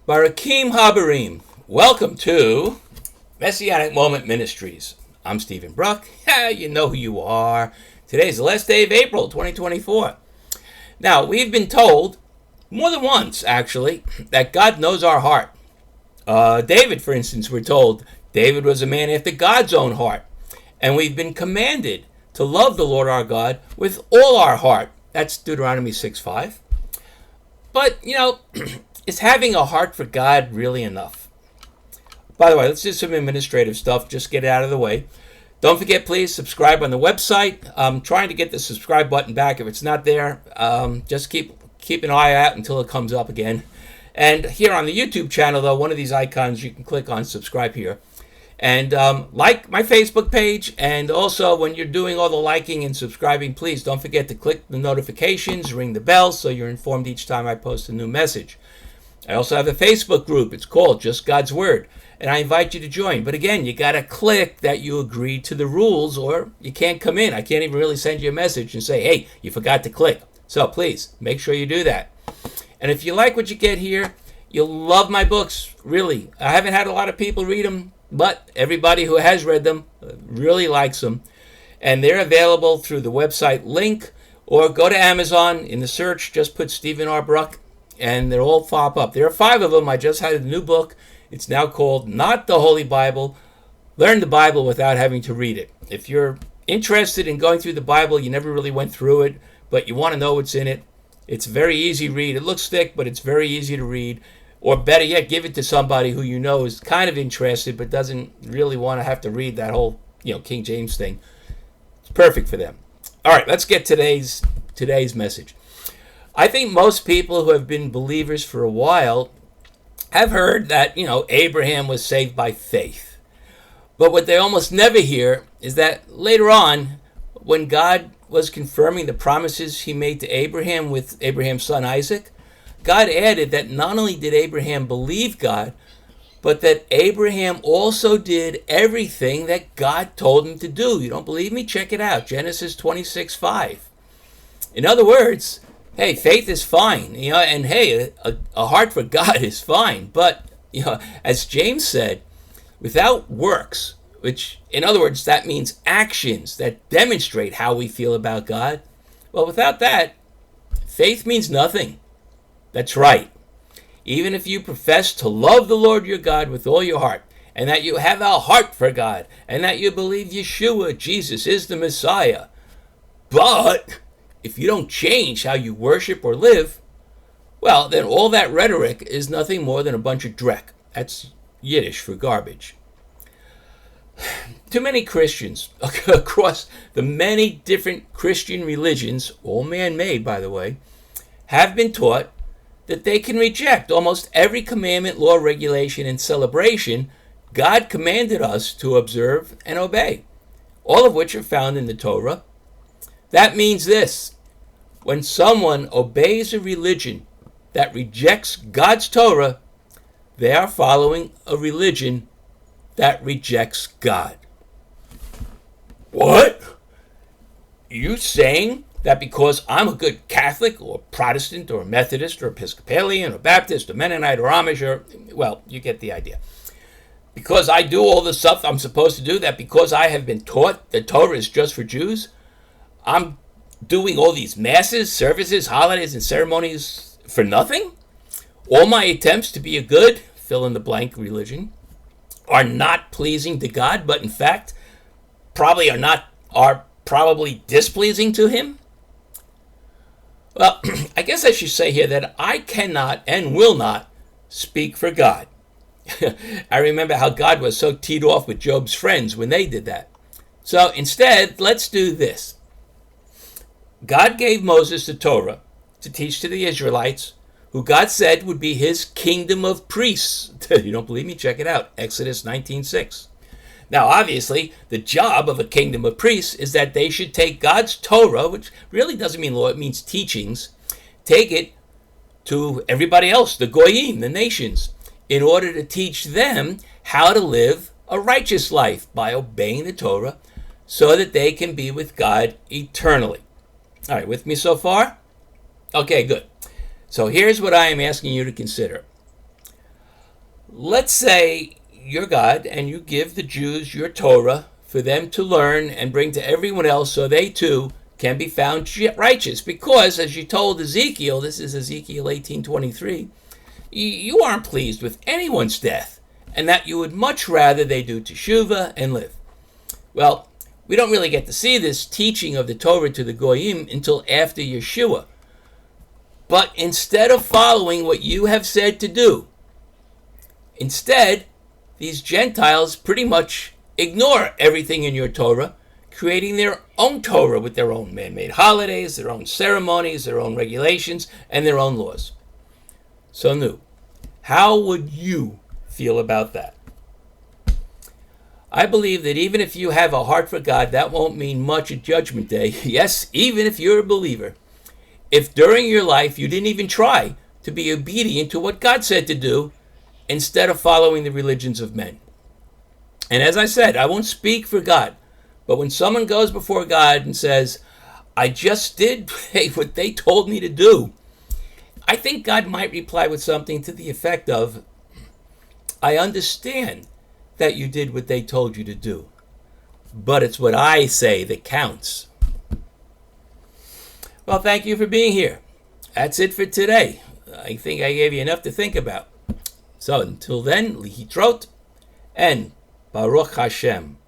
Barakim Habarim, welcome to Messianic Moment Ministries. I'm Stephen Bruck. You know who you are. Today's the last day of April 2024. Now, we've been told, more than once actually, that God knows our heart. David, for instance, we're told David was a man after God's own heart. And we've been commanded to love the Lord our God with all our heart. That's Deuteronomy 6:5. But, is having a heart for God really enough? By the way, let's do some administrative stuff. Just get it out of the way. Don't forget, please, subscribe on the website. I'm trying to get the subscribe button back. If it's not there, just keep an eye out until it comes up again. And here on the YouTube channel, though, one of these icons you can click on, subscribe here. And like my Facebook page. And also, when you're doing all the liking and subscribing, please don't forget to click the notifications, ring the bell, so you're informed each time I post a new message. I also have a Facebook group. It's called Just God's Word, and I invite you to join. But again, you got to click that you agree to the rules, or you can't come in. I can't even really send you a message and say, hey, you forgot to click. So please, make sure you do that. And if you like what you get here, you'll love my books, really. I haven't had a lot of people read them, but everybody who has read them really likes them. And they're available through the website link, or go to Amazon. In the search, just put Stephen R. Bruck, and they'll all pop up. There are 5 of them. I just had a new book. It's now called Not the Holy Bible. Learn the Bible without having to read it. If you're interested in going through the Bible, you never really went through it, but you want to know what's in it, it's a very easy read. It looks thick, but it's very easy to read. Or better yet, give it to somebody who you know is kind of interested but doesn't really want to have to read that whole King James thing. It's perfect for them. All right, let's get today's message. I think most people who have been believers for a while have heard that, Abraham was saved by faith. But what they almost never hear is that later on, when God was confirming the promises he made to Abraham with Abraham's son Isaac, God added that not only did Abraham believe God, but that Abraham also did everything that God told him to do. You don't believe me? Check it out. Genesis 26:5. In other words, hey, faith is fine, and hey, a heart for God is fine. But, as James said, without works, which, in other words, that means actions that demonstrate how we feel about God, well, without that, faith means nothing. That's right. Even if you profess to love the Lord your God with all your heart, and that you have a heart for God, and that you believe Yeshua, Jesus, is the Messiah, but if you don't change how you worship or live, well, then all that rhetoric is nothing more than a bunch of dreck. That's Yiddish for garbage. Too many Christians across the many different Christian religions, all man-made, by the way, have been taught that they can reject almost every commandment, law, regulation, and celebration God commanded us to observe and obey, all of which are found in the Torah. That means this: when someone obeys a religion that rejects God's Torah, they are following a religion that rejects God. What? You saying that because I'm a good Catholic or Protestant or Methodist or Episcopalian or Baptist or Mennonite or Amish well, you get the idea. Because I do all the stuff I'm supposed to do, that because I have been taught that Torah is just for Jews, I'm doing all these masses, services, holidays, and ceremonies for nothing? All my attempts to be a good, fill-in-the-blank religion, are not pleasing to God, but in fact, are probably displeasing to him? Well, I guess I should say here that I cannot and will not speak for God. I remember how God was so teed off with Job's friends when they did that. So instead, let's do this. God gave Moses the Torah to teach to the Israelites, who God said would be his kingdom of priests. You don't believe me? Check it out. Exodus 19:6. Now, obviously, the job of a kingdom of priests is that they should take God's Torah, which really doesn't mean law, it means teachings, take it to everybody else, the Goyim, the nations, in order to teach them how to live a righteous life by obeying the Torah, so that they can be with God eternally. All right, with me so far? Okay, good. So here's what I am asking you to consider. Let's say you're God and you give the Jews your Torah for them to learn and bring to everyone else so they too can be found righteous. Because, as you told Ezekiel, this is Ezekiel 18:23, you aren't pleased with anyone's death, and that you would much rather they do teshuvah and live. Well, we don't really get to see this teaching of the Torah to the Goyim until after Yeshua. But instead of following what you have said to do, instead, these Gentiles pretty much ignore everything in your Torah, creating their own Torah with their own man-made holidays, their own ceremonies, their own regulations, and their own laws. So, Nu, how would you feel about that? I believe that even if you have a heart for God, that won't mean much at Judgment Day. Yes, even if you're a believer. If during your life you didn't even try to be obedient to what God said to do, instead of following the religions of men. And as I said, I won't speak for God, but when someone goes before God and says, I just did what they told me to do, I think God might reply with something to the effect of, I understand that you did what they told you to do, but it's what I say that counts. Well, thank you for being here. That's it for today. I think I gave you enough to think about. So until then, Lihitrot and Baruch Hashem.